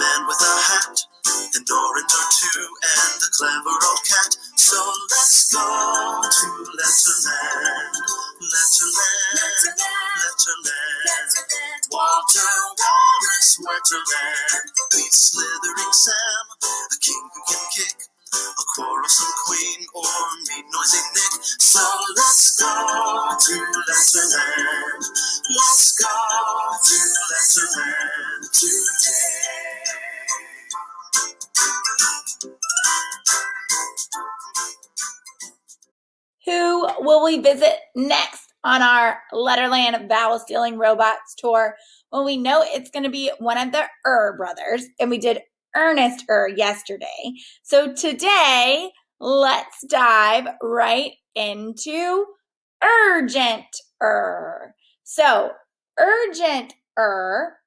man with a hat, an orange or two, and a clever old cat. So let's go to Letterland, Letterland, Letterland. Walter Walrus, Letterland. Meet slithering Sam, a king who can kick, a quarrelsome queen, or meet noisy Nick. So let's go to Letterland. Let's go to Letterland today. Who will we visit next on our Letterland Vowel Stealing Robots tour? Well, we know it's going to be one of the Ur brothers, and we did Ernest Ur yesterday. So today, let's dive right into Urgent Ur. So Urgent Ur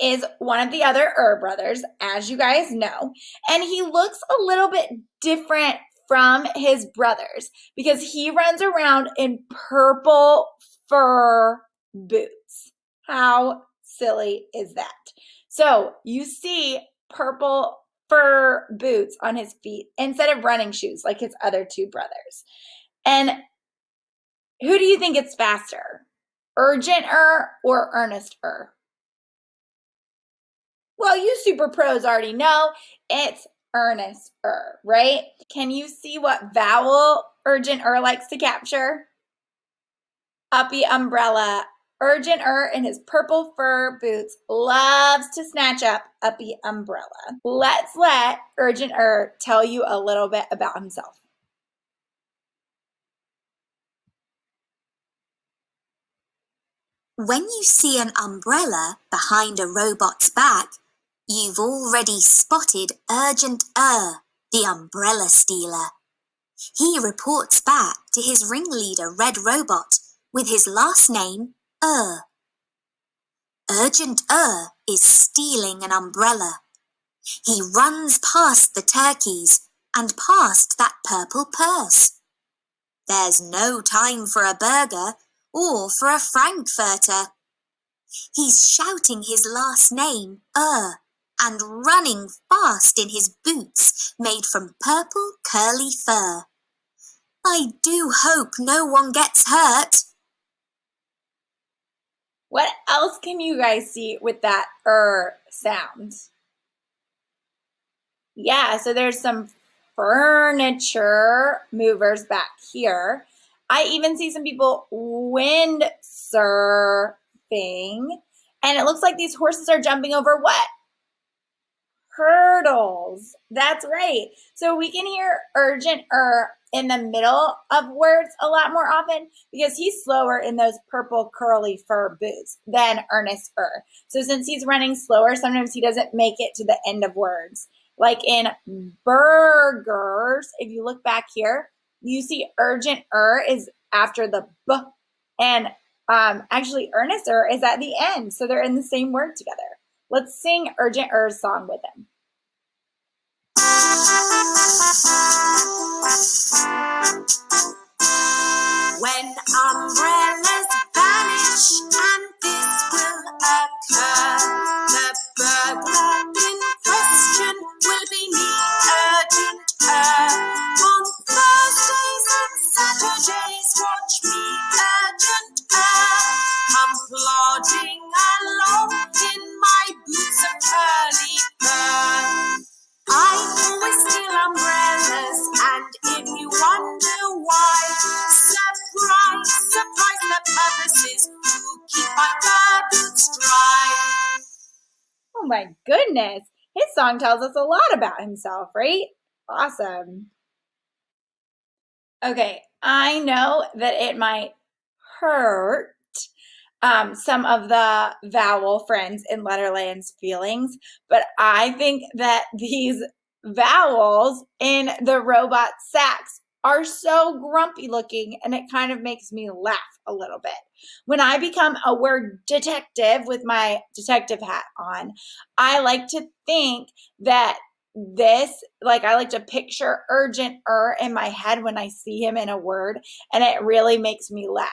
is one of the other Ur brothers, as you guys know, and he looks a little bit different from his brothers because he runs around in purple fur boots. How silly is that? So you see purple fur boots on his feet instead of running shoes like his other two brothers. And who do you think is faster? Urgent Ur or Ernest Ur? Well, you super pros already know it's Ernest Ur, right? Can you see what vowel Urgent Ur likes to capture? Uppy umbrella. Urgent Ur in his purple fur boots loves to snatch up Uppy umbrella. Let's let Urgent Ur tell you a little bit about himself. When you see an umbrella behind a robot's back, you've already spotted Urgent Ur, the umbrella stealer. He reports back to his ringleader Red Robot with his last name, Ur. Urgent Ur is stealing an umbrella. He runs past the turkeys and past that purple purse. There's no time for a burger or for a frankfurter. He's shouting his last name, Ur, and running fast in his boots made from purple curly fur. I do hope no one gets hurt. What else can you guys see with that sound? Yeah, so there's some furniture movers back here. I even see some people windsurfing, and it looks like these horses are jumping over what? Hurdles. That's right. So we can hear Urgent Ur in the middle of words a lot more often because he's slower in those purple curly fur boots than Ernest Ur. So since he's running slower, sometimes he doesn't make it to the end of words. Like in burgers, if you look back here, you see Urgent Ur is after the B, and actually Ernest Ur is at the end. So they're in the same word together. Let's sing Urgent Ur's song with him. When umbrellas vanish, and this will occur, the burglar in question will be me, Urgent Ur. On Thursdays and Saturdays, watch me, Urgent Ur, come plodding along in my boots of curly fur. I always steal umbrellas, and if you wonder why, surprise, surprise, the purpose is to keep my fur boots dry. Oh my goodness. His song tells us a lot about himself, right? Awesome. Okay, I know that it might hurt some of the vowel friends in Letterland's feelings, but I think that these vowels in the robot sacks are so grumpy looking, and it kind of makes me laugh a little bit. When I become a word detective with my detective hat on, I like to think that I like to picture Urgent Ur in my head when I see him in a word, and it really makes me laugh.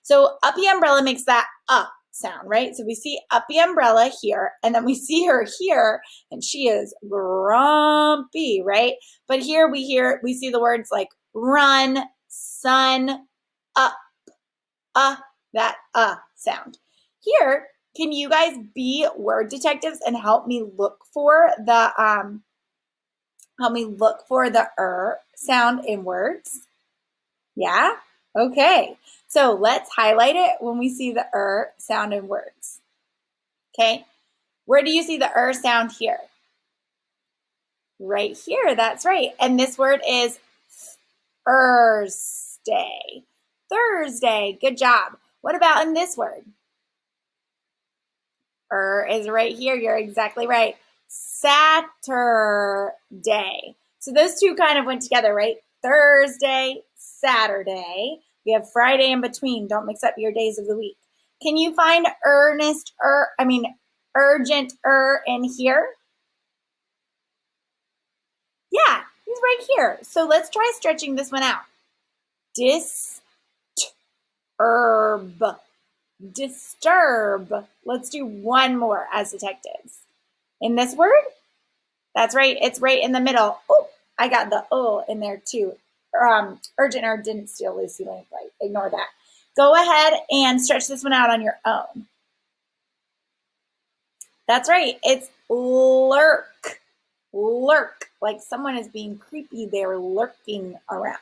So Uppy umbrella makes that sound, right? So we see Uppy umbrella here, and then we see her here, and she is grumpy, right? But here we see the words like run, sun, up, that sound. Here, can you guys be word detectives and help me look for the sound in words? Yeah? Okay. So let's highlight it when we see the sound in words. Okay. Where do you see the sound here? Right here. That's right. And this word is Thursday. Thursday. Good job. What about in this word? Is right here. You're exactly right. Saturday. So those two kind of went together, right? Thursday, Saturday. We have Friday in between. Don't mix up your days of the week. Can you find urgent in here? Yeah, he's right here. So let's try stretching this one out. Disturb. Let's do one more as detectives. In this word? That's right. It's right in the middle. Oh, I got the in there too. Urgent Ur didn't steal Lucy Lamplight. Ignore that. Go ahead and stretch this one out on your own. That's right. It's lurk. Lurk. Like someone is being creepy. They're lurking around.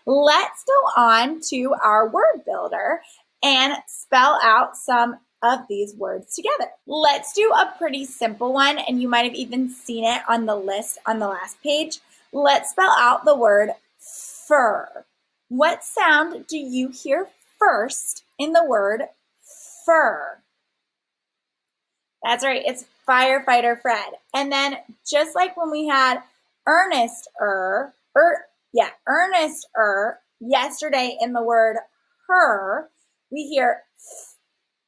Let's go on to our word builder and spell out some of these words together. Let's do a pretty simple one, and you might have even seen it on the list on the last page. Let's spell out the word fur. What sound do you hear first in the word fur? That's right, it's firefighter Fred. And then just like when we had Ernest yesterday in the word her, we hear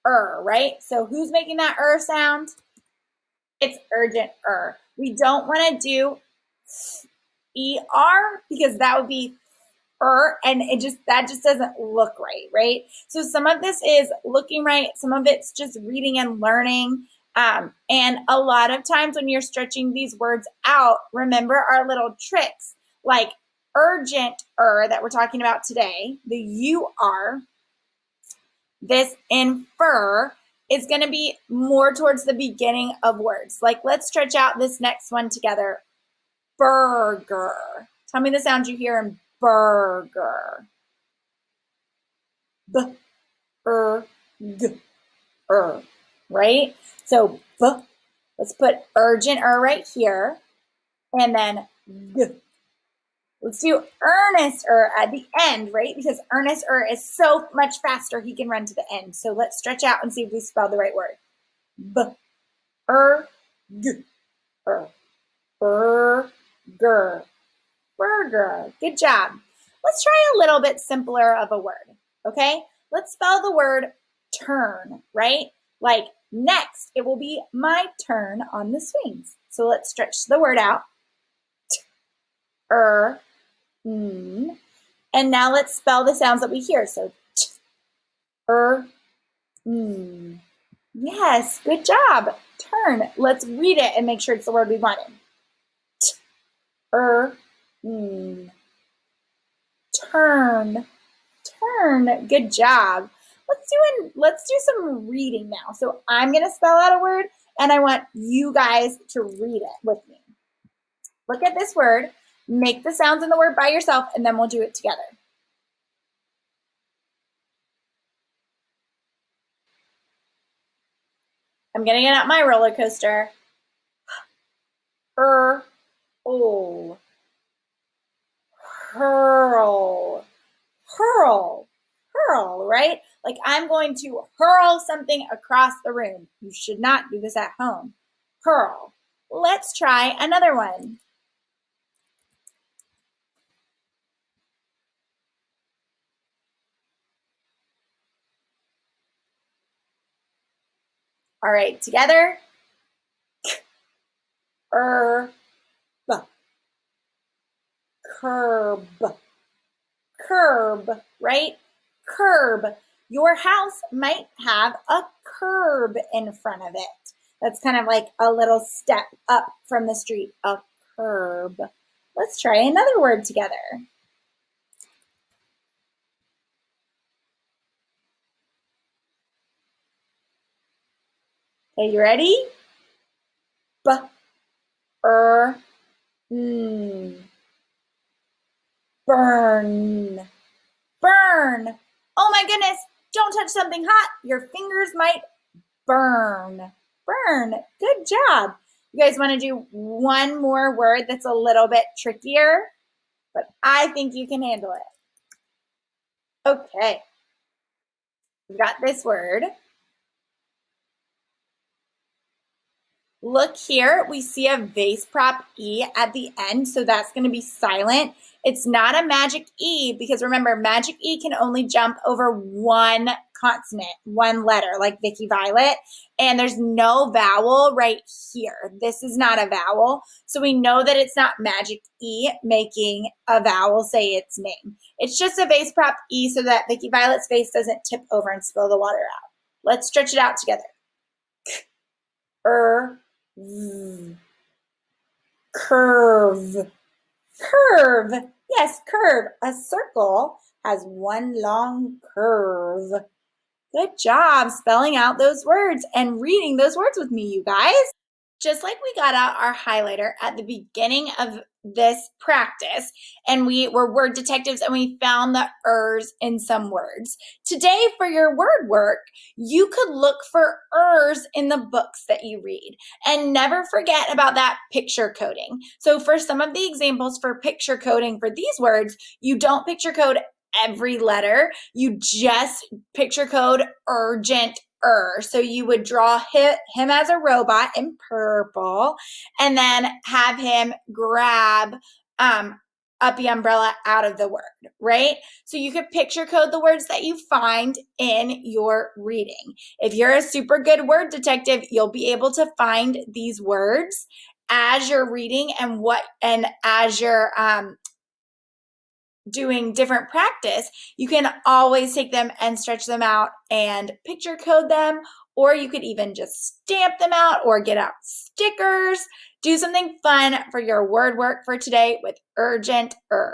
right? So who's making that sound? It's urgent We don't want to do because that would be and that just doesn't look right? So some of this is looking right, some of it's just reading and learning. And a lot of times when you're stretching these words out, remember our little tricks like urgent that we're talking about today, the UR. This infer is going to be more towards the beginning of words. Like, let's stretch out this next one together. Burger. Tell me the sound you hear in burger. Right? So, let's put urgent right here. And then g. Let's do Ernest at the end, right? Because Ernest is so much faster, he can run to the end. So let's stretch out and see if we spell the right word. Burger. Burger. Good job. Let's try a little bit simpler of a word, okay? Let's spell the word turn, right? Like next, it will be my turn on the swings. So let's stretch the word out. And now let's spell the sounds that we hear. So, Yes, good job. Turn. Let's read it and make sure it's the word we wanted. Turn. Turn. Good job. Let's do some reading now. So I'm going to spell out a word, and I want you guys to read it with me. Look at this word. Make the sounds in the word by yourself, and then we'll do it together. I'm going to get out my roller coaster. Hurl. Hurl. Hurl. Hurl, right? Like I'm going to hurl something across the room. You should not do this at home. Hurl. Let's try another one. All right, together. Curb. Curb. Curb, right? Curb. Your house might have a curb in front of it. That's kind of like a little step up from the street, a curb. Let's try another word together. Okay, you ready? Burn. Burn. Burn. Oh my goodness, don't touch something hot. Your fingers might burn. Burn. Good job. You guys want to do one more word that's a little bit trickier, but I think you can handle it. Okay. We've got this word. Look here, we see a vase prop E at the end, so that's going to be silent. It's not a magic E because remember, magic E can only jump over one consonant, one letter, like Vicky Violet, and there's no vowel right here. This is not a vowel, so we know that it's not magic E making a vowel say its name. It's just a vase prop E so that Vicky Violet's vase doesn't tip over and spill the water out. Let's stretch it out together. Curve. Curve. Yes, curve. A circle has one long curve. Good job spelling out those words and reading those words with me, you guys. Just like we got out our highlighter at the beginning of this practice, and we were word detectives and we found the ers in some words. Today, for your word work, you could look for ers in the books that you read, and never forget about that picture coding. So for some of the examples for picture coding for these words, you don't picture code every letter, you just picture code urgent Ur. So you would draw him as a robot in purple and then have him grab up the umbrella out of the word, right? So you could picture code the words that you find in your reading. If you're a super good word detective, you'll be able to find these words as you're reading and as you're doing different practice, you can always take them and stretch them out and picture code them, or you could even just stamp them out or get out stickers. Do something fun for your word work for today with Urgent Ur.